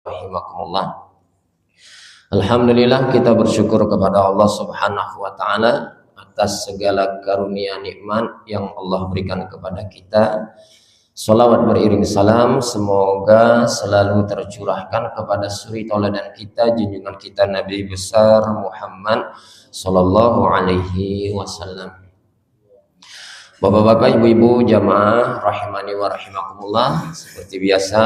rahimakumullah. Alhamdulillah, kita bersyukur kepada Allah Subhanahu wa taala atas segala karunia nikmat yang Allah berikan kepada kita. Salawat beriring salam semoga selalu tercurahkan kepada suri tauladan kita, junjungan kita Nabi besar Muhammad sallallahu alaihi wasallam. Bapak-bapak, ibu-ibu, jamaah rahimani wa rahimakumullah, seperti biasa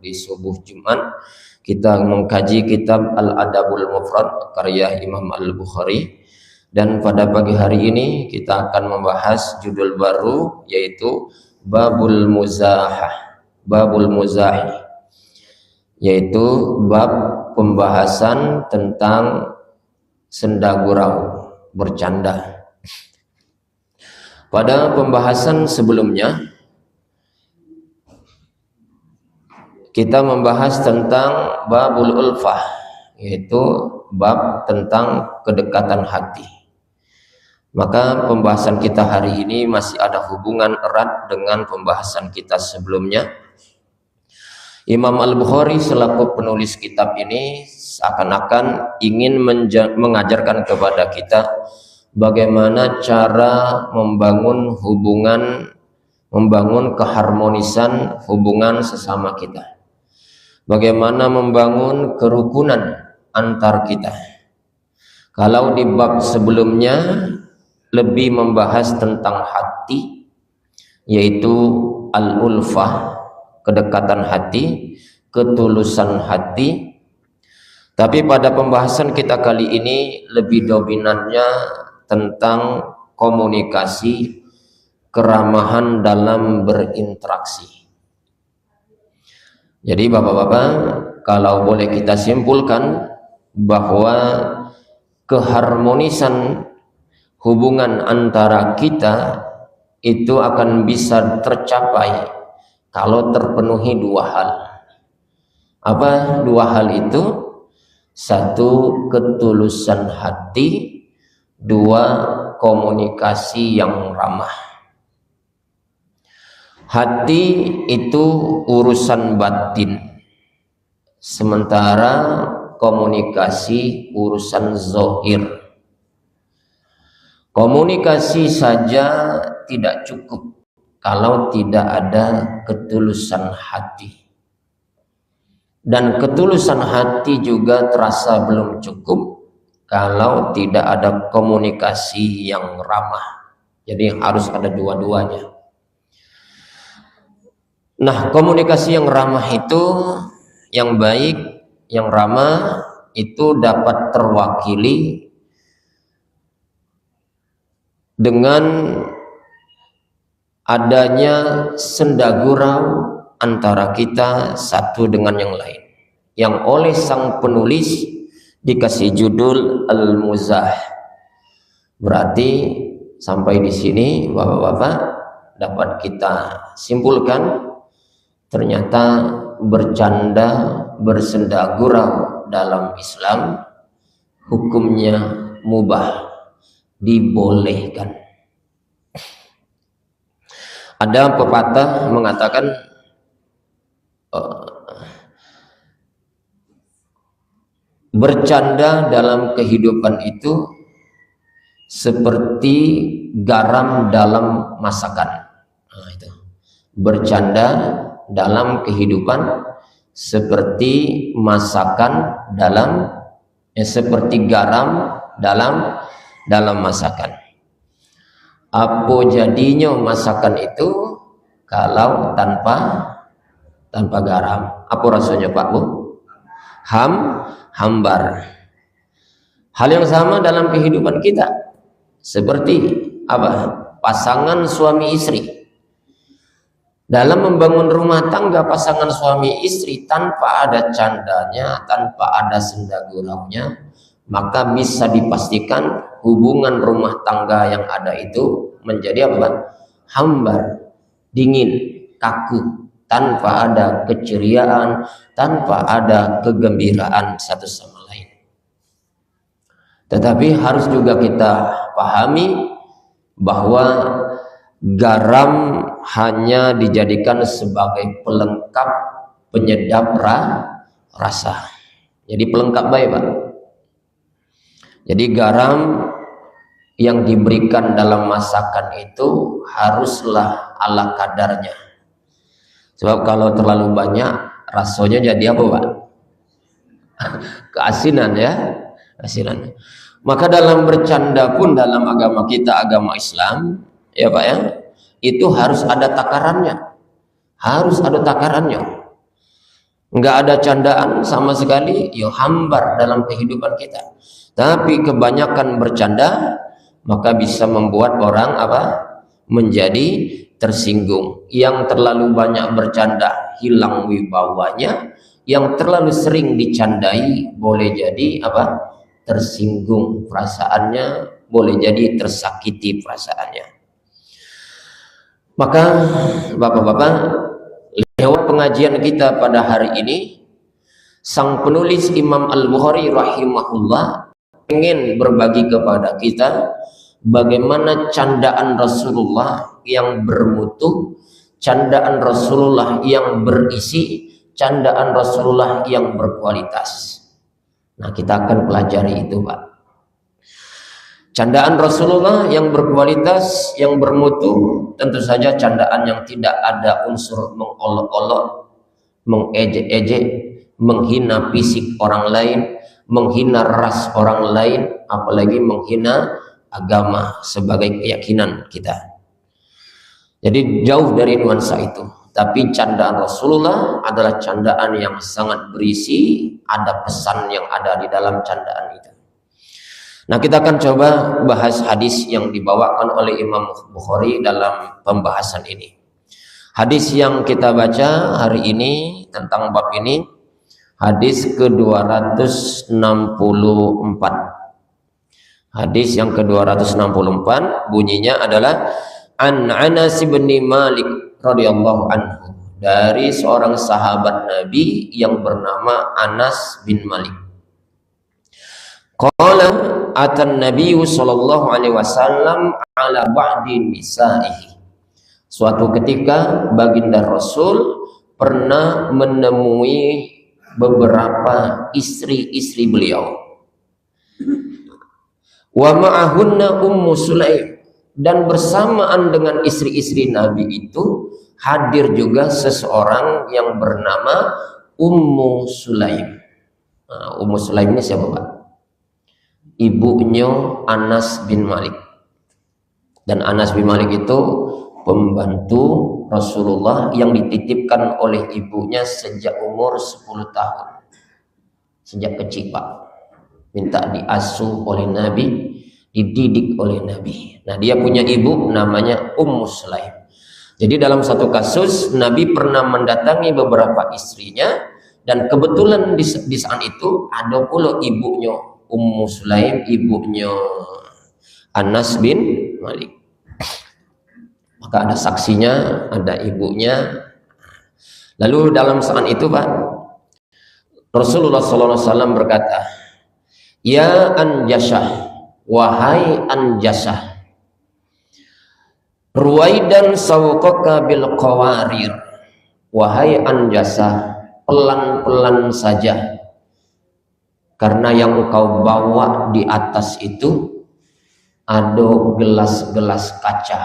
di subuh Jumat kita mengkaji kitab Al-Adabul Mufrad karya Imam Al-Bukhari, dan pada pagi hari ini kita akan membahas judul baru, yaitu Babul Muzahah, Babul Muzahi, yaitu bab pembahasan tentang senda gurau, bercanda. Pada pembahasan sebelumnya kita membahas tentang babul ulfah, yaitu bab tentang kedekatan hati. Maka pembahasan kita hari ini masih ada hubungan erat dengan pembahasan kita sebelumnya. Imam Al-Bukhari selaku penulis kitab ini seakan-akan ingin mengajarkan kepada kita bagaimana cara membangun hubungan, membangun keharmonisan hubungan sesama kita. Bagaimana membangun kerukunan antar kita. Kalau di bab sebelumnya lebih membahas tentang hati, yaitu al-ulfah, kedekatan hati, ketulusan hati. Tapi pada pembahasan kita kali ini lebih dominannya tentang komunikasi, keramahan dalam berinteraksi. Jadi bapak-bapak, kalau boleh kita simpulkan bahwa keharmonisan hubungan antara kita itu akan bisa tercapai kalau terpenuhi dua hal. Apa dua hal itu? Satu, ketulusan hati. Dua, komunikasi yang ramah. Hati itu urusan batin, sementara komunikasi urusan zahir. Komunikasi saja tidak cukup kalau tidak ada ketulusan hati. Dan ketulusan hati juga terasa belum cukup kalau tidak ada komunikasi yang ramah. Jadi harus ada dua-duanya. Nah, komunikasi yang ramah itu, yang baik, yang ramah itu dapat terwakili dengan adanya senda gurau antara kita satu dengan yang lain, yang oleh sang penulis dikasih judul Al-Muzah. Berarti sampai di sini bapak-bapak dapat kita simpulkan ternyata bercanda, bersenda gurau dalam Islam hukumnya mubah, dibolehkan. Ada pepatah mengatakan bercanda dalam kehidupan itu seperti garam dalam masakan. Nah, itu. Bercanda dalam kehidupan seperti masakan dalam seperti garam dalam masakan. Apa jadinya masakan itu kalau tanpa garam? Apa rasanya Pak Bu? Hambar. Hal yang sama dalam kehidupan kita. Seperti apa? Pasangan suami istri. Dalam membangun rumah tangga pasangan suami istri tanpa ada candanya, tanpa ada senda guraunya, maka bisa dipastikan hubungan rumah tangga yang ada itu menjadi apa? Hambar, dingin, kaku, tanpa ada keceriaan, tanpa ada kegembiraan satu sama lain. Tetapi harus juga kita pahami bahwa garam hanya dijadikan sebagai pelengkap penyedap rasa. Jadi pelengkap baik, Pak. Jadi garam yang diberikan dalam masakan itu haruslah ala kadarnya. Sebab kalau terlalu banyak rasanya jadi apa, Pak? Keasinan ya, keasinan. Maka dalam bercanda pun dalam agama kita, agama Islam, ya Pak ya, itu harus ada takarannya. Harus ada takarannya. Enggak ada candaan sama sekali, ya hambar dalam kehidupan kita. Tapi kebanyakan bercanda maka bisa membuat orang apa? Menjadi tersinggung. Yang terlalu banyak bercanda hilang wibawanya, yang terlalu sering dicandai boleh jadi apa? Tersinggung perasaannya, boleh jadi tersakiti perasaannya. Maka Bapak-bapak, lewat pengajian kita pada hari ini, sang penulis Imam Al-Bukhari rahimahullah ingin berbagi kepada kita bagaimana candaan Rasulullah yang bermutu, candaan Rasulullah yang berisi, candaan Rasulullah yang berkualitas. Nah, kita akan pelajari itu, Pak. Candaan Rasulullah yang berkualitas, yang bermutu, tentu saja candaan yang tidak ada unsur mengolok-olok, mengejek-ejek, menghina fisik orang lain, menghina ras orang lain, apalagi menghina agama sebagai keyakinan kita. Jadi jauh dari nuansa itu. Tapi candaan Rasulullah adalah candaan yang sangat berisi, ada pesan yang ada di dalam candaan itu. Nah, kita akan coba bahas hadis yang dibawakan oleh Imam Bukhari dalam pembahasan ini. Hadis yang kita baca hari ini tentang bab ini, hadis ke-264. Hadis yang ke-264 bunyinya adalah An Anas bin Malik radhiyallahu anhu, dari seorang sahabat Nabi yang bernama Anas bin Malik. Qala atan Nabi sallallahu alaihi wasallam ala ba'di nisa'ihi. Suatu ketika baginda Rasul pernah menemui beberapa istri-istri beliau. Wa ma'ahunna Ummu Sulaim, dan bersamaan dengan istri-istri Nabi itu hadir juga seseorang yang bernama Ummu Sulaim. Nah, Ummu Sulaim ini siapa, Pak? Ibunya Anas bin Malik. Dan Anas bin Malik itu pembantu Rasulullah yang dititipkan oleh ibunya sejak umur 10 tahun. Sejak kecil, Pak. Minta diasuh oleh Nabi, dididik oleh Nabi. Nah, dia punya ibu namanya Ummu Sulaim. Jadi dalam satu kasus Nabi pernah mendatangi beberapa istrinya, dan kebetulan di saat itu ada pula ibunya Ummu Sulaim, ibunya Anas bin Malik. Maka ada saksinya, ada ibunya. Lalu dalam saat itu, Pak, Rasulullah SAW berkata, "Ya Anjasah, wahai Anjasah, ruwaidan sawqaka bil qawarir." Wahai Anjasah, pelan-pelan saja, karena yang engkau bawa di atas itu ada gelas-gelas kaca.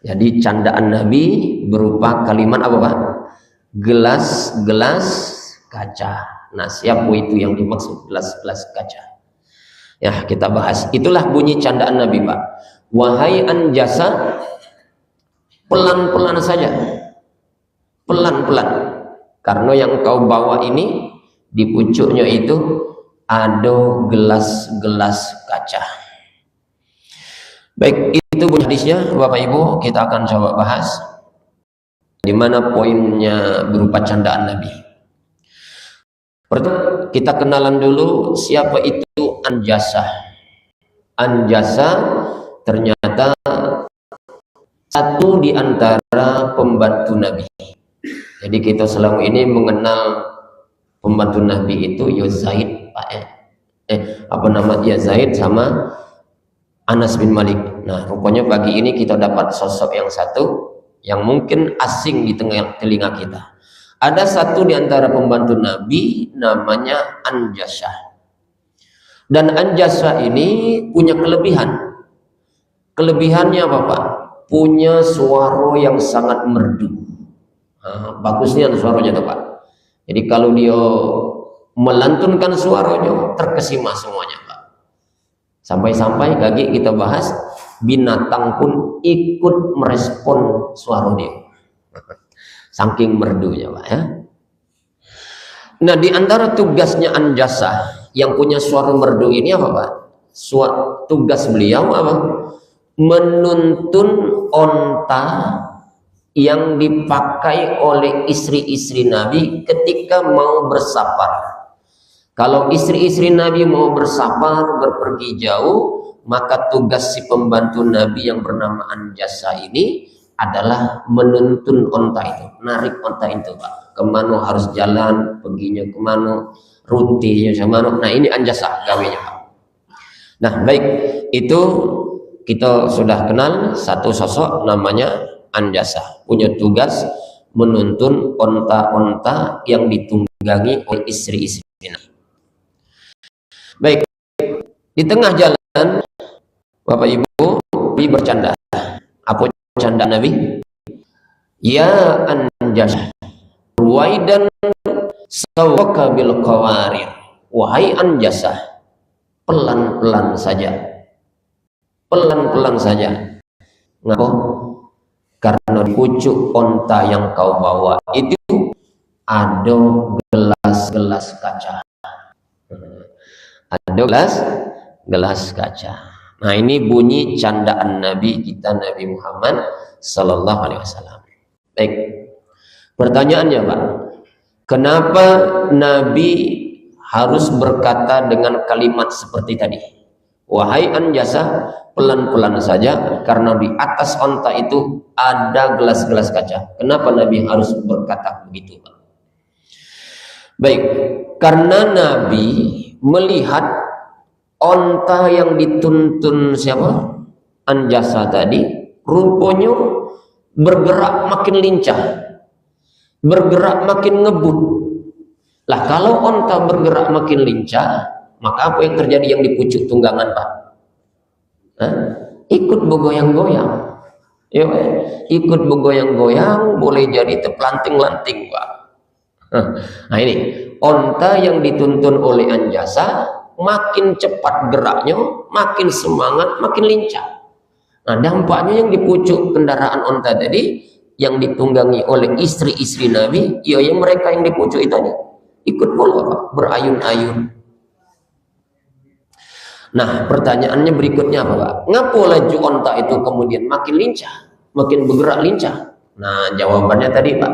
Jadi candaan Nabi berupa kalimat apa, Pak? Gelas-gelas kaca. Nah, siapa itu yang dimaksud gelas-gelas kaca? Ya, kita bahas. Itulah bunyi candaan Nabi, Pak. Wahai Anjasa, pelan-pelan saja. Pelan-pelan. Karena yang engkau bawa ini, di pucuknya itu ada gelas-gelas kaca. Baik, itu bunyi hadisnya, Bapak Ibu. Kita akan coba bahas di mana poinnya berupa candaan Nabi. Pertama, kita kenalan dulu siapa itu Anjasah. Anjasah ternyata satu di antara pembantu Nabi. Jadi kita selama ini mengenal pembantu Nabi itu ya Zaid, Pak. Ya Zaid sama Anas bin Malik. Nah, rupanya pagi ini kita dapat sosok yang satu yang mungkin asing di tengah telinga kita. Ada satu di antara pembantu Nabi namanya Anjasah. Dan Anjasah ini punya kelebihan. Kelebihannya apa Pak? Punya suara yang sangat merdu. Bagusnya suaranya tuh Pak. Jadi kalau dia melantunkan suaranya terkesima semuanya Pak. Sampai-sampai lagi kita bahas binatang pun ikut merespon suara dia. Saking merdunya Pak ya. Nah di antara tugasnya Anjasah yang punya suara merdu ini apa Pak? Tugas beliau apa? Menuntun onta yang dipakai oleh istri-istri Nabi ketika mau bersafar. Kalau istri-istri Nabi mau bersafar, berpergi jauh, maka tugas si pembantu Nabi yang bernama Anjasah ini adalah menuntun onta itu, narik onta itu Pak. Kemana harus jalan, perginya kemana, rutenya kemana. Nah ini Anjasah gawenya Pak. Nah baik, itu kita sudah kenal satu sosok namanya Anjasah, punya tugas menuntun onta-onta yang ditunggangi oleh istri-istri Nabi. Baik, di tengah jalan Bapak Ibu bercanda. Apa canda Nabi? Ya Anjasah, ruwaidan sawaka bil qawarir. Wahai Anjasah, pelan-pelan saja. Pelan-pelan saja. Ngapa? Karena pucuk onta yang kau bawa itu ada gelas-gelas kaca. Ada gelas kaca. Nah ini bunyi candaan Nabi kita, Nabi Muhammad Sallallahu Alaihi Wasallam. Baik, pertanyaannya Pak, kenapa Nabi harus berkata dengan kalimat seperti tadi? Wahai Anjasah, pelan-pelan saja, karena di atas onta itu ada gelas-gelas kaca. Kenapa Nabi harus berkata begitu Pak? Baik, karena Nabi melihat onta yang dituntun siapa? Anjasah tadi, rupanya bergerak makin lincah, bergerak makin ngebut. Lah kalau onta bergerak makin lincah, maka apa yang terjadi yang di pucuk tunggangan Pak? Ikut bergoyang-goyang. Ya, ikut bergoyang-goyang, boleh jadi terpelanting-lanting Pak. Nah ini, onta yang dituntun oleh Anjasah makin cepat geraknya, makin semangat, makin lincah. Nah dampaknya yang di pucuk kendaraan onta tadi, yang ditunggangi oleh istri-istri Nabi, ya yang mereka yang di pucuk itu tadi ikut pula Pak, berayun-ayun. Nah pertanyaannya berikutnya apa Pak? Ngapa laju onta itu kemudian makin lincah, makin bergerak lincah? Nah jawabannya tadi Pak,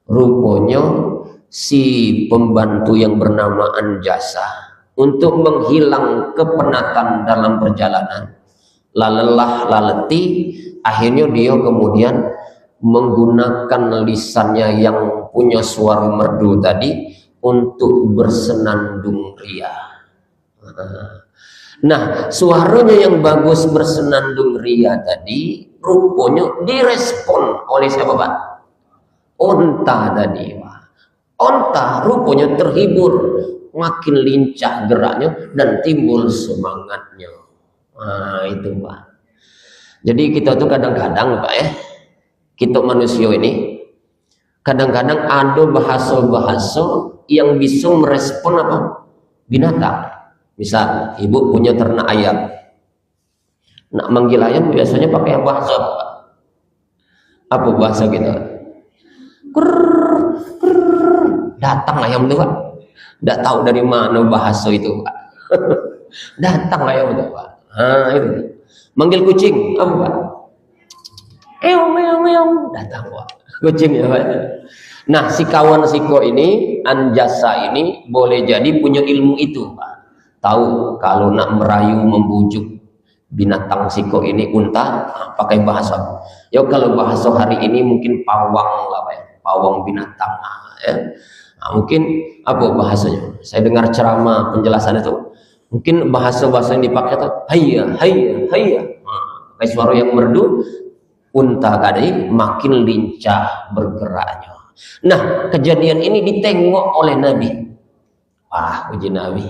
rupanya si pembantu yang bernama Anjasah untuk menghilang kepenatan dalam perjalanan, lelah, letih, akhirnya dia kemudian menggunakan lisannya yang punya suara merdu tadi untuk bersenandung ria. Nah, suaranya yang bagus bersenandung ria tadi rupanya direspon oleh siapa Pak? Onta tadi Pak. Onta rupanya terhibur, makin lincah geraknya dan timbul semangatnya. Nah itu Pak. Jadi kita tuh kadang-kadang Pak ya, kita manusia ini kadang-kadang ada bahasa-bahasa yang bisa merespon apa? Binatang. Misal ibu punya ternak ayam, nak manggil ayam biasanya pakai bahasa Pak. Apa bahasa kita? Datang ayam itu Pak. Tidak tahu dari mana bahasa itu Pak. Datang ayam itu Pak. Nah itu. Manggil kucing apa Pak? Meong. Datang Pak. Kucing ya Pak. Nah si kawan siko ini, Anjasah ini boleh jadi punya ilmu itu Pak. Tahu kalau nak merayu membujuk binatang siko ini unta, pakai bahasa. Ya kalau bahasa hari ini mungkin pawang lah Pak ya. Pawang binatang ya. Nah, mungkin apa bahasanya? Saya dengar ceramah penjelasan itu, mungkin bahasa-bahasa yang dipakai itu hayya. Kayak suara yang merdu, unta tadi makin lincah bergeraknya. Nah, kejadian ini ditengok oleh Nabi. Wah, uji Nabi.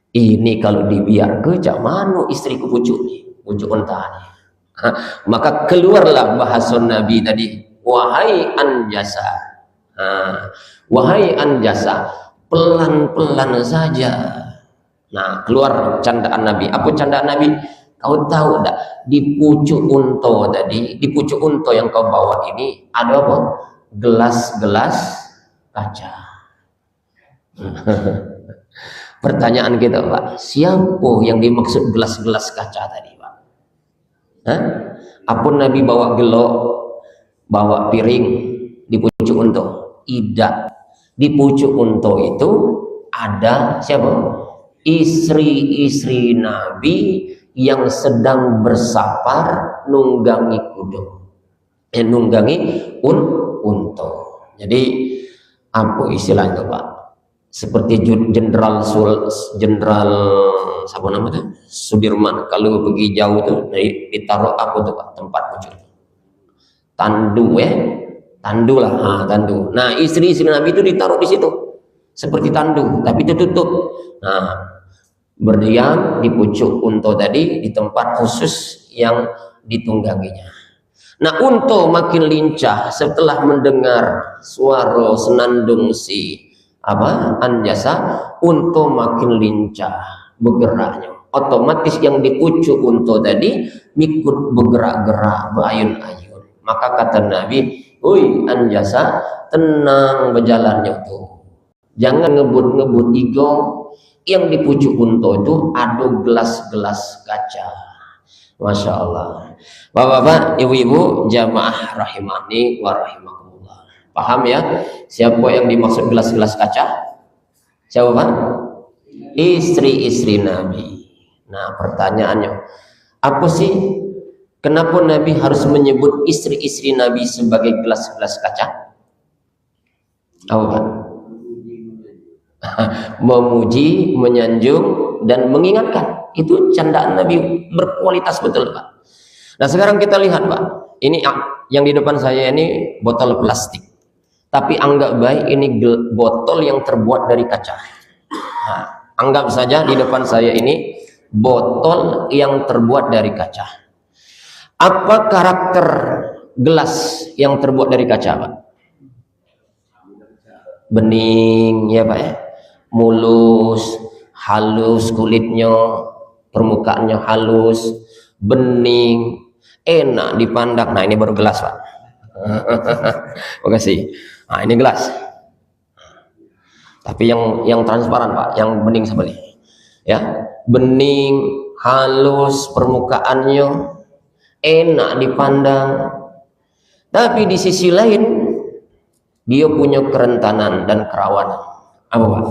Ini kalau dibiar ke cak manu istriku pucuk nih, pucuk unta nih. Maka keluarlah bahasa Nabi tadi, wahai anjasa. Wahai anjasa, pelan-pelan saja. Nah, keluar candaan Nabi. Apa candaan Nabi? Kau tahu tak, di pucuk unta tadi, di pucuk unta yang kau bawa ini ada apa? Gelas-gelas kaca. Pertanyaan kita, Pak, siapa yang dimaksud gelas-gelas kaca tadi, Pak? Apa Nabi bawa gelok, bawa piring di pucuk unta? Tidak. Di pucuk unta itu ada siapa? Istri-istri Nabi yang sedang bersafar nunggangi kuda, nunggangi unta. Jadi apa istilahnya, Pak? Seperti jenderal siapa namanya, Sudirman kalau pergi jauh tuh ditaruh apa tuh, Pak, tempat pucuk? Tandu ya, tandu lah, tandu. Nah, istri-istri Nabi itu ditaruh di situ seperti tandu, tapi tertutup. Nah, berdiam di pucuk unta tadi di tempat khusus yang ditungganginya. Nah, unta makin lincah setelah mendengar suara senandung si anjasa, unta makin lincah bergeraknya. Otomatis yang di pucuk unta tadi ikut bergerak-gerak, berayun-ayun. Maka kata Nabi, "Oi anjasa, tenang berjalannya tuh. Jangan ngebut-ngebut ego. Yang di pucuk unta itu ada gelas-gelas kaca." Masya Allah. Bapak-bapak, ibu-ibu, jamaah rahimani wa rahimakumullah. Paham ya? Siapa yang dimaksud gelas-gelas kaca? Siapa, Pak? Istri-istri Nabi. Nah, pertanyaannya, apa sih? Kenapa Nabi harus menyebut istri-istri Nabi sebagai gelas-gelas kaca? Apa, Pak? Memuji, menyanjung, dan mengingatkan. Itu candaan Nabi berkualitas betul, Pak. Nah, sekarang kita lihat, Pak. Ini yang di depan saya ini botol plastik. Tapi anggap baik ini botol yang terbuat dari kaca. Nah, anggap saja di depan saya ini botol yang terbuat dari kaca. Apa karakter gelas yang terbuat dari kaca, Pak? Bening, ya Pak ya, mulus, halus kulitnya, permukaannya halus, bening, enak dipandang. Nah, ini baru gelas, Pak. Makasih. Nah, ini gelas. Tapi yang transparan, Pak, yang bening sebelah. Ya, bening, halus permukaannya, enak dipandang. Tapi di sisi lain dia punya kerentanan dan kerawanan. Apa, Pak?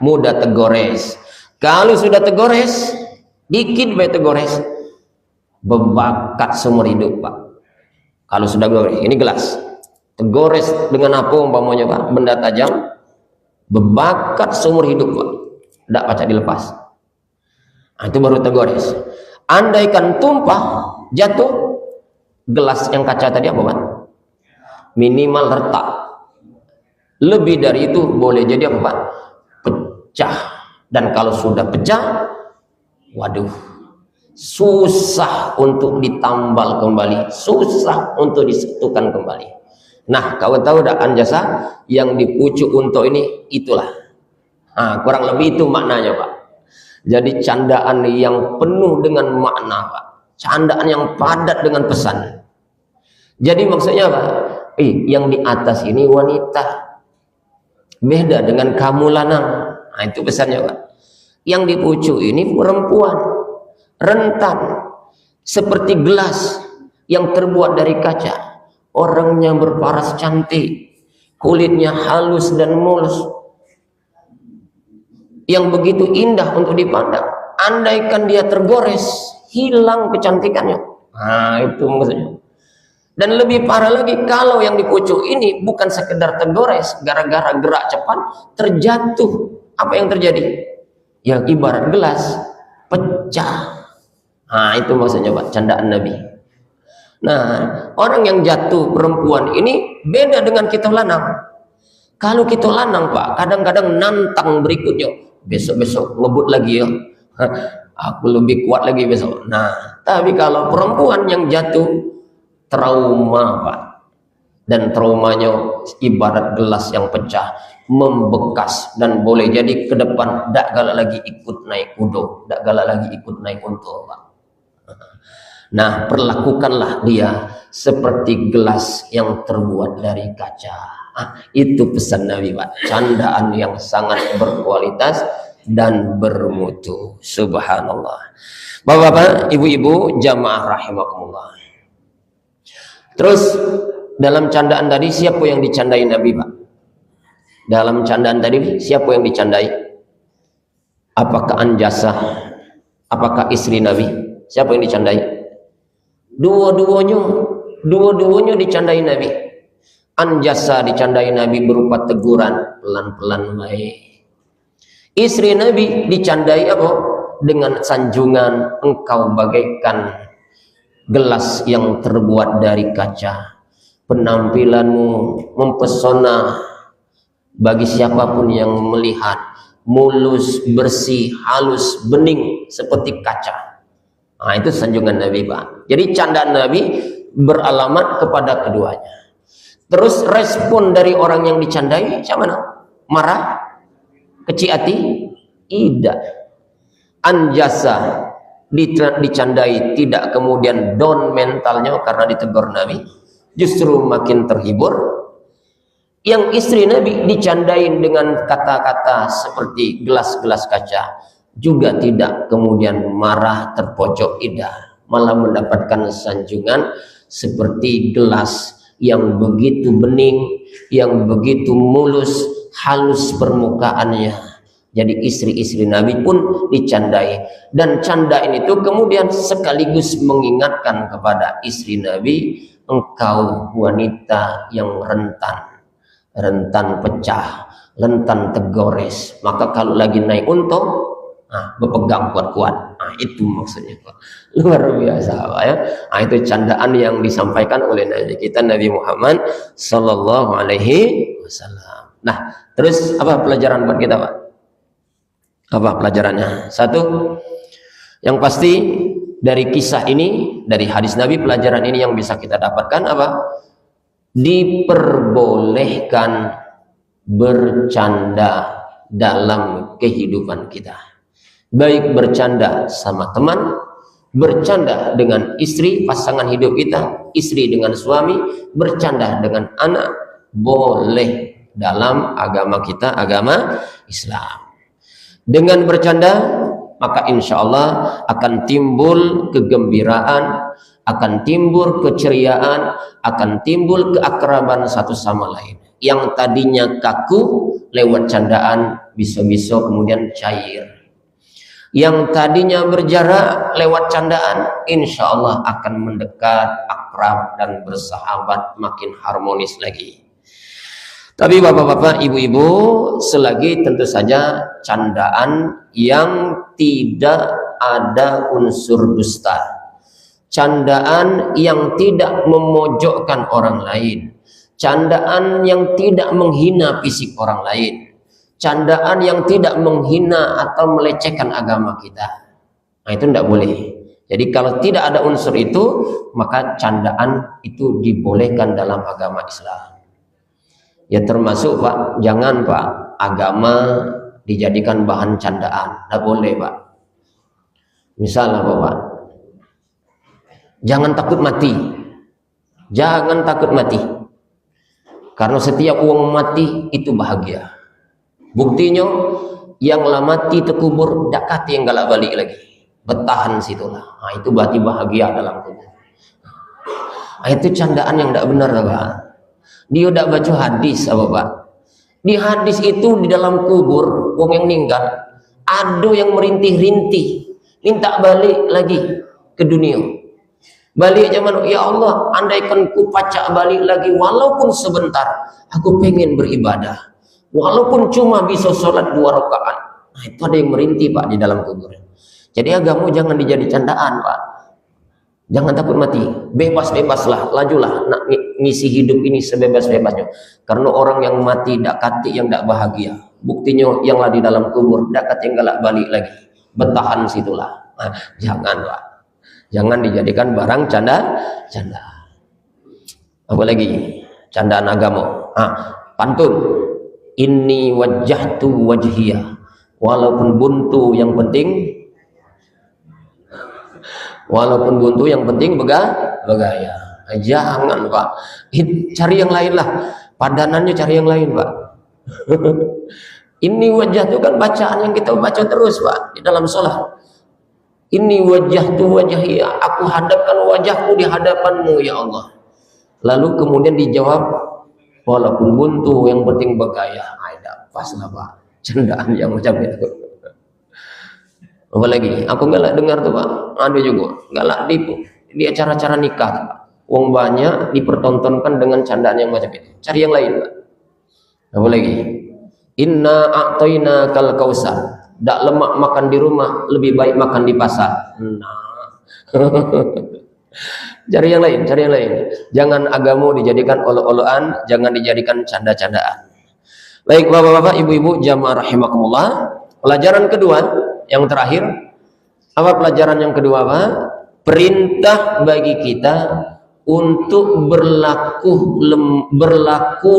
Mudah tergores. Kalau sudah tergores, dikit baik tergores, bebakat seumur hidup, Pak. Kalau sudah gores, ini gelas, tergores dengan apa umpamanya, Pak? Benda tajam, bebakat seumur hidup, Pak. Tidak pacak dilepas. Nah, itu baru tergores. Andaikan tumpah, jatuh, gelas yang kaca tadi apa, Pak? Minimal retak. Lebih dari itu boleh jadi apa, Pak? Pecah. Dan kalau sudah pecah, waduh, susah untuk ditambal kembali, susah untuk disatukan kembali. Nah, kau tahu tak anjasa yang di pucuk unta ini itulah. Nah, kurang lebih itu maknanya, Pak. Jadi candaan yang penuh dengan makna, Pak. Candaan yang padat dengan pesan. Jadi maksudnya apa? Yang di atas ini wanita, beda dengan kamu lanang. Nah, itu pesannya, Pak. Yang di pucuk ini perempuan, rentan, seperti gelas yang terbuat dari kaca. Orangnya berparas cantik, kulitnya halus dan mulus, yang begitu indah untuk dipandang. Andaikan dia tergores, hilang kecantikannya. Nah, itu maksudnya. Dan lebih parah lagi, kalau yang di pucuk ini bukan sekedar tergores, gara-gara gerak cepat, terjatuh. Apa yang terjadi? Yang ibarat gelas, pecah. Nah, itu maksudnya, Pak, candaan Nabi. Nah, orang yang jatuh perempuan ini beda dengan kita lanang. Kalau kita lanang Pak, kadang-kadang nantang berikutnya, besok-besok ngebut lagi ya, aku lebih kuat lagi besok. Nah, tapi kalau perempuan yang jatuh, trauma Pak, dan traumanya ibarat gelas yang pecah, membekas, dan boleh jadi ke depan tak galak lagi ikut naik kudo, tak galak lagi ikut naik unta Pak. Nah, perlakukanlah dia seperti gelas yang terbuat dari kaca. Itu pesan Nabi Pak, candaan yang sangat berkualitas dan bermutu. Subhanallah. Bapak-bapak, ibu-ibu, jamaah rahimakumullah. Terus dalam candaan tadi siapa yang dicandai Nabi Pak? Dalam candaan tadi siapa yang dicandai? Apakah Anjasah? Apakah istri Nabi? Siapa yang dicandai? Dua-duanya dicandai Nabi. Anjasah dicandai Nabi berupa teguran, pelan-pelan baik. Istri Nabi dicandai apa? Dengan sanjungan, engkau bagaikan gelas yang terbuat dari kaca. Penampilanmu mempesona bagi siapapun yang melihat, mulus, bersih, halus, bening seperti kaca. Nah, itu sanjungan Nabi Pak. Jadi candaan Nabi beralamat kepada keduanya. Terus respon dari orang yang dicandai siapa mana? Marah? Kecil hati? Tidak. Anjasah dicandai tidak kemudian down mentalnya karena ditegur Nabi, justru makin terhibur. Yang istri Nabi dicandain dengan kata-kata seperti gelas-gelas kaca, juga tidak kemudian marah terpojok, tidak, malah mendapatkan sanjungan seperti gelas yang begitu bening, yang begitu mulus, halus permukaannya. Jadi istri-istri Nabi pun dicandai, dan candaan itu kemudian sekaligus mengingatkan kepada istri Nabi, engkau wanita yang rentan pecah, rentan tergores, maka kalau lagi naik unta, berpegang kuat-kuat. Itu maksudnya Pak. Luar biasa Pak ya. Itu candaan yang disampaikan oleh Nabi kita Nabi Muhammad sallallahu alaihi wasallam. Nah, terus apa pelajaran buat kita Pak? Apa pelajarannya? Satu, yang pasti dari kisah ini, dari hadis Nabi, pelajaran ini yang bisa kita dapatkan apa? Diperbolehkan bercanda dalam kehidupan kita. Baik bercanda sama teman, bercanda dengan istri, pasangan hidup kita, istri dengan suami, bercanda dengan anak, boleh dalam agama kita, agama Islam. Dengan bercanda, maka insya Allah akan timbul kegembiraan, akan timbul keceriaan, akan timbul keakraban satu sama lain. Yang tadinya kaku, lewat candaan bisa-bisa kemudian cair. Yang tadinya berjarak, lewat candaan insya Allah akan mendekat, akrab, dan bersahabat, makin harmonis lagi. Tapi bapak-bapak, ibu-ibu, selagi tentu saja candaan yang tidak ada unsur dusta, candaan yang tidak memojokkan orang lain, candaan yang tidak menghina fisik orang lain, candaan yang tidak menghina atau melecehkan agama kita. Nah, itu tidak boleh. Jadi kalau tidak ada unsur itu, maka candaan itu dibolehkan dalam agama Islam. Ya termasuk Pak, jangan Pak, agama dijadikan bahan candaan. Tidak boleh Pak. Misalnya Pak, jangan takut mati. Jangan takut mati. Karena setiap uang mati itu bahagia. Buktinya yang lah mati terkubur dak kati yang galak balik lagi, bertahan situlah. Nah, itu berarti bahagia dalam kubur. Nah, itu candaan yang tidak benar Pak. Dia tidak baca hadis apa Pak. Di hadis itu di dalam kubur wong yang meninggal ada yang merintih-rintih, minta balik lagi ke dunia. Balik zaman, ya Allah, andaikan ku pacak balik lagi walaupun sebentar, aku pengen beribadah. Walaupun cuma bisa sholat 2 rakaat. Nah, itu ada yang merintih Pak di dalam kubur. Jadi agama jangan dijadi candaan Pak. Jangan takut mati, bebas-bebaslah, lajulah nak ngisi hidup ini sebebas-bebasnya. Karena orang yang mati dak kati yang dak bahagia. Buktinya yang lah di dalam kubur dak kati yang galak balik lagi. Bertahan situlah. Nah, jangan Pak. Jangan dijadikan barang canda. Apalagi candaan agama. Pantun. Inni wajjahtu wajhiyah. Walaupun buntu yang penting bergaya. Jangan Pak, cari yang lain lah, padanannya cari yang lain Pak. Ini wajah itu kan bacaan yang kita baca terus Pak di dalam sholat. Ini wajah tu wajhi, aku hadapkan wajahku di hadapanmu ya Allah. Lalu kemudian dijawab, walaupun buntu yang penting bergaya. Ada pas lah Pak, candaan yang macam itu. Apalagi aku galak dengar tuh Pak, ada juga galak di acara-acara nikah Pak. Wong banyak dipertontonkan dengan candaan yang macam itu. Cari yang lain Pak. Apalagi inna a'tayna kal kausar. Dak lemak makan di rumah, lebih baik makan di pasar. Cari yang lain. Jangan agama dijadikan olo-oloan, jangan dijadikan canda-candaan. Baik Bapak-bapak, Ibu-ibu, jamaah rahimakumullah. Pelajaran kedua yang terakhir, apa pelajaran yang kedua Pak? Perintah bagi kita untuk berlaku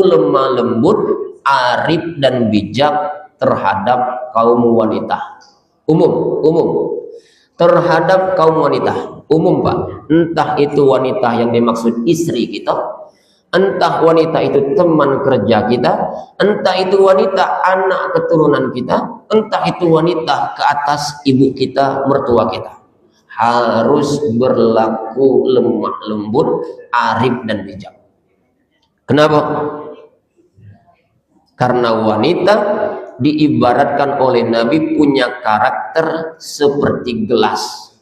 lemah lembut, arif dan bijak terhadap kaum wanita. Umum terhadap kaum wanita umum Pak. Entah itu wanita yang dimaksud istri kita, entah wanita itu teman kerja kita, entah itu wanita anak keturunan kita, entah itu wanita ke atas ibu kita, mertua kita. Harus berlaku lemah lembut, arif dan bijak. Kenapa? Karena wanita diibaratkan oleh Nabi punya karakter seperti gelas.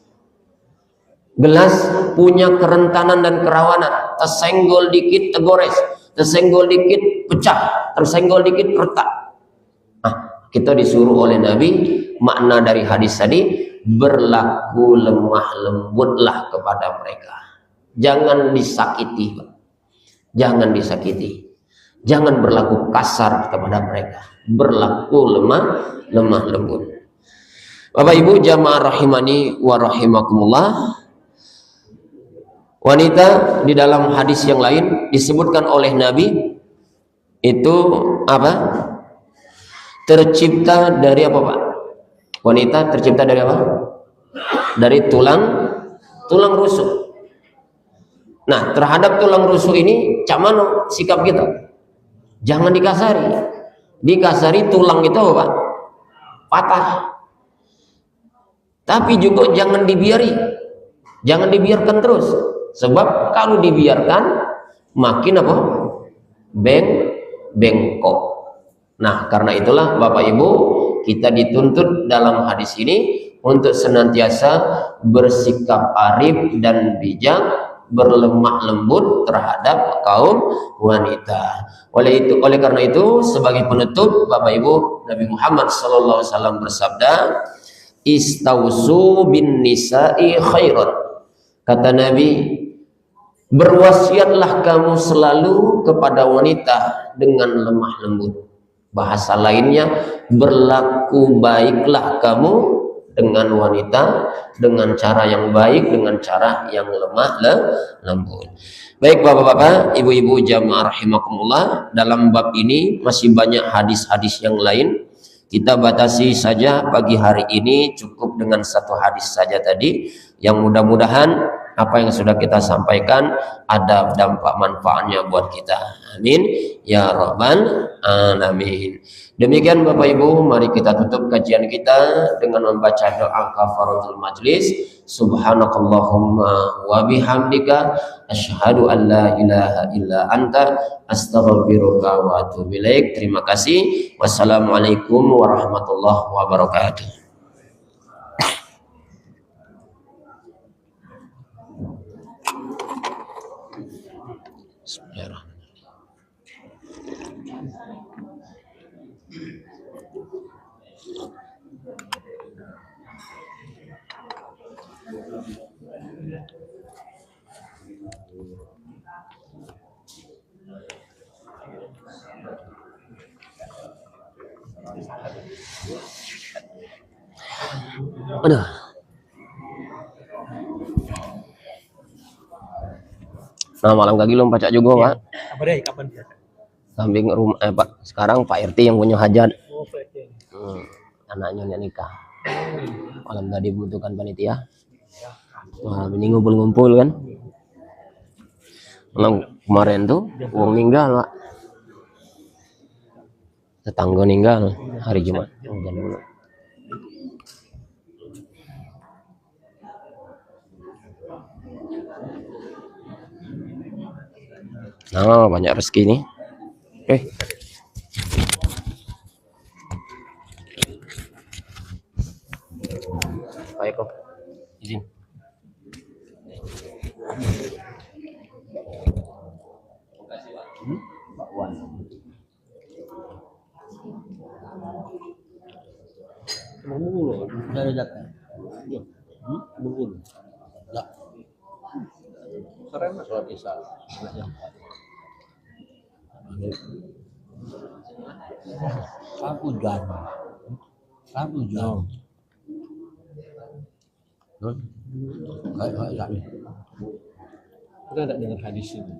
Gelas punya kerentanan dan kerawanan. Tersenggol dikit tergores, tersenggol dikit pecah, tersenggol dikit retak. Kita disuruh oleh Nabi, makna dari hadis tadi, berlaku lemah lembutlah kepada mereka. Jangan disakiti, jangan disakiti. Jangan berlaku kasar kepada mereka. Berlaku lemah lembut. Bapak Ibu jamaah rahimani wa rahimakumullah. Wanita di dalam hadis yang lain disebutkan oleh Nabi itu apa? Tercipta dari apa Pak? Wanita tercipta dari apa? Dari tulang rusuk. Nah, terhadap tulang rusuk ini cak mana sikap kita? Jangan dikasari. Dikasari tulang itu apa Pak? Patah. Tapi juga jangan dibiarkan terus. Sebab kalau dibiarkan makin apa? Bengkok. Nah, karena itulah Bapak Ibu, kita dituntut dalam hadis ini untuk senantiasa bersikap arif dan bijak, berlemah lembut terhadap kaum wanita. Oleh karena itu, sebagai penutup Bapak Ibu, Nabi Muhammad SAW bersabda, istausu bin nisa'i khairan. Kata Nabi, berwasiatlah kamu selalu kepada wanita dengan lemah lembut. Bahasa lainnya, berlaku baiklah kamu dengan wanita dengan cara yang baik, dengan cara yang lemah lembut. Baik Bapak-bapak, Ibu-ibu jamaah rahimakumullah, dalam bab ini masih banyak hadis-hadis yang lain. Kita batasi saja pagi hari ini cukup dengan satu hadis saja tadi, yang mudah-mudahan apa yang sudah kita sampaikan ada dampak manfaatnya buat kita. Amin ya rabbal alamin. Demikian Bapak Ibu, mari kita tutup kajian kita dengan membaca doa kafaratul majlis. Subhanakallahumma wa bihamdika asyhadu an la ilaha illa anta astaghfiruka wa atubu ilaik. Terima kasih. Wassalamualaikum warahmatullahi wabarakatuh. Bismillahirrahmanirrahim. Aduh. Nah, malam kaki belum pacak juga, Pak. Apa deh kapan biasa? Samping rumah Pak. Sekarang Pak RT yang punya hajat. Oh, Pak. Anaknya nikah. Malam tadi membutuhkan panitia. Malam ini ngumpul-ngumpul kan. Malam kemarin tuh uang ninggal, Pak. Tetangga ninggal hari Jumat. Hujan dulu. Nah, banyak rezeki nih. Oke. Baik kok. Izin. Pak Wan. Mulu dari data. Iya. Mulu. Ya. Karena sholat isya. Satu jam. Kayak ini. Kita tidak dengar hadis ini.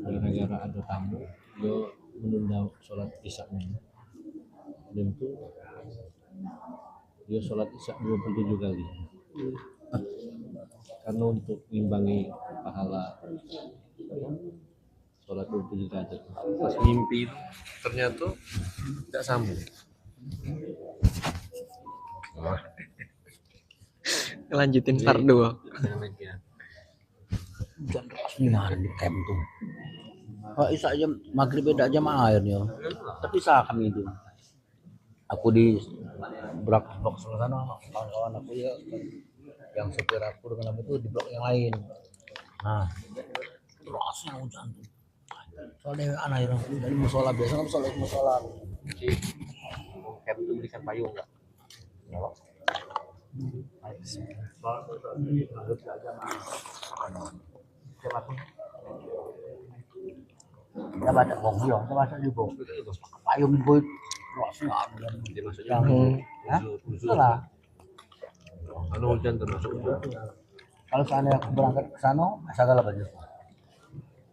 Gara-gara ada tamu, dia menunda sholat isya-nya. Dan itu dia sholat isya 27 kali. Karena untuk mengimbangi pahala sholat 27 derajat. Pas mimpi itu ternyata tidak sambung. Lanjutin fardu. Hujan deras di camp tuh. Oh, isya jam maghrib beda jam airnya. Tapi sah kami itu. Aku di blok sebelah sana, kawan-kawan aku ya yang supir aku dengan itu di blok yang lain. Nah, derasnya hujan tuh. Soalnya anak yang dari musola biasa kan musola. Jadi camp itu berikan payung enggak? Ya baca kong yo, kita baca juga. Payung gue derasnya yang salah. Kalau hujan termasuk. Kalau seandainya aku berangkat ke sana, segala baju.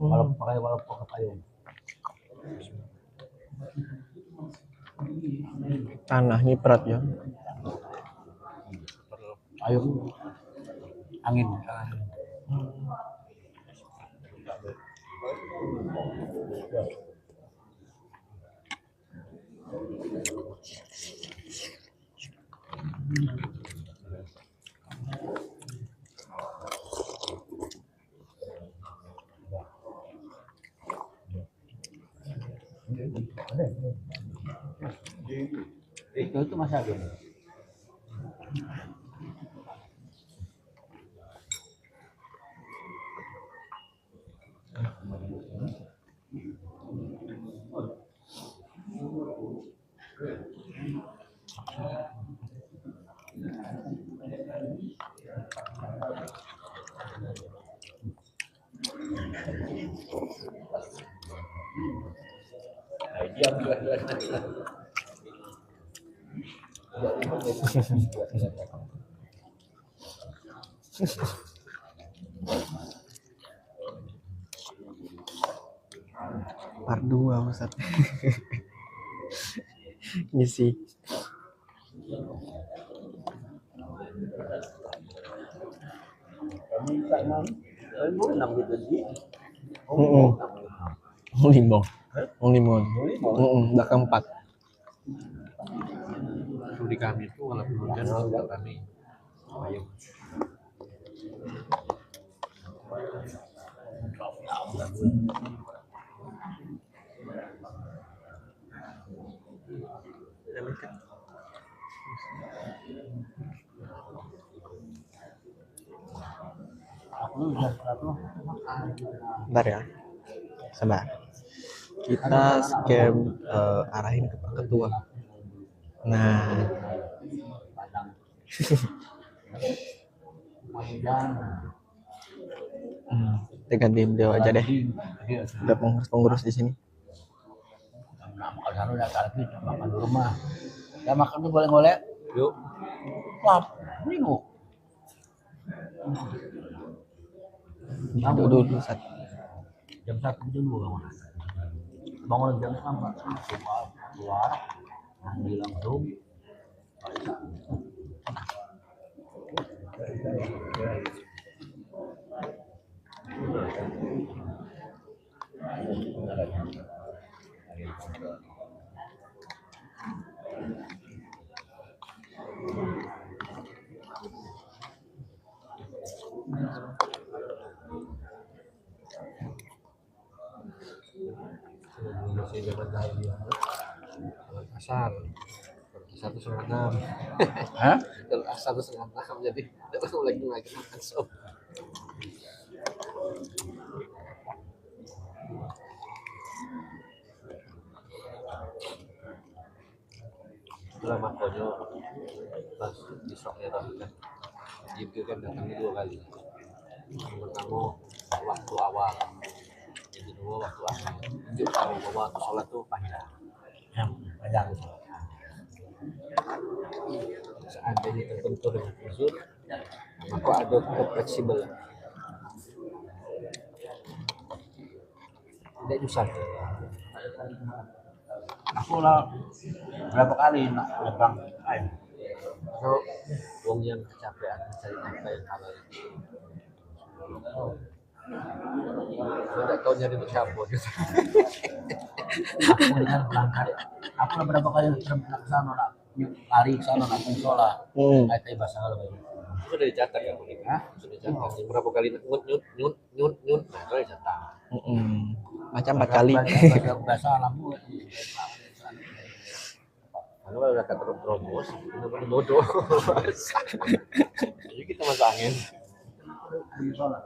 Kalau pakai payung. Tanahnya berat ya. Payung angin. Itu masih ada. Part 2 Ustaz. Ngisi. Limbong. Limbong. Udah keempat. Di kami itu walaupun hujan tetap kami payung. Bentar ya. Sabar. Kita scam arahin ke Pak Ketua. Nah. Kita gantiin beliau aja deh. Udah pengurus di sini. Nah, makan sana udah lagi makan di rumah. Ya makan tuh golek-golek. Yuk. Wah, minggu. Duduk dulu satu. Jam 1 jam 2 bangun jam 6 keluar mandi langsung asar satu setengah enam. Hah? Kalau asar 5:30 jadi langsung lagi makan sop. Setelah makonya pas besoknya tapi kan itu kan datangnya 2 kali. Yang pertama waktu awal, yang kedua waktu akhir. Itu tahu bahwa waktu sholat tuh panjang. Panjang. Seandainya tertentu dengan uzur, maka ada fleksibel. Tidak susah. Aku lah berapa kali nak nyebrang air. So, wong yang kecapean mencari nafkah yang halal. Saya tidak tahu nyari untuk siapa. Aku dengan berangkat. Aku lah berapa kali berangkat ke sana nak lari ke sana nak sholat. Kayak bahasa kalau begini. Sudah dicatat ya, Hah? Sudah dicatat. Yang berapa kali nyut. Nah, itu dicatat. Macam 4 kali. Bahasa Alam. Kalau udah kata terobos, benar-benar bodoh. Jadi kita masuk angin. Sholat.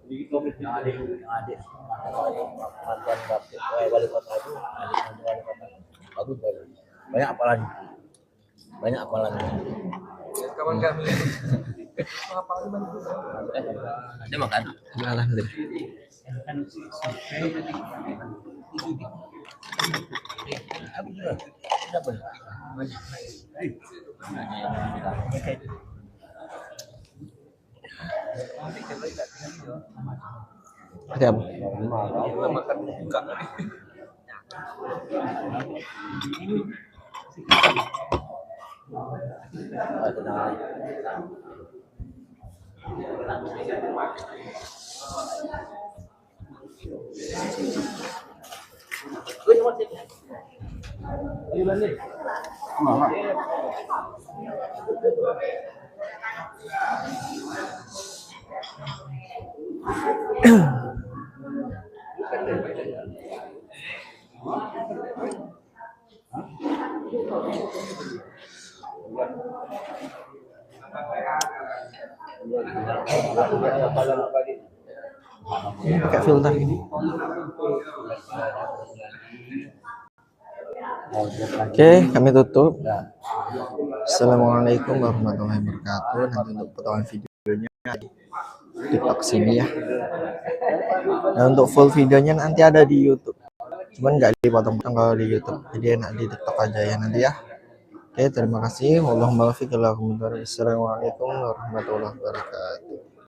Jadi komit yang adik mantan wali kota itu, adik mantan wali kota bagus. Banyak apalan. Kawan kami. Ada makan. Alhamdulillah. Aku juga. Dapat. Siap. Makan buka. Ini pakai filter ini. Oke, kami tutup. Assalamualaikum warahmatullahi wabarakatuh. Nanti untuk potongan videonya di TikTok sini ya. Dan untuk full videonya nanti ada di YouTube. Cuman nggak dipotong-potong kalau di YouTube. Jadi enak di TikTok aja ya nanti ya. Oke, terima kasih. Wassalamualaikum warahmatullahi wabarakatuh.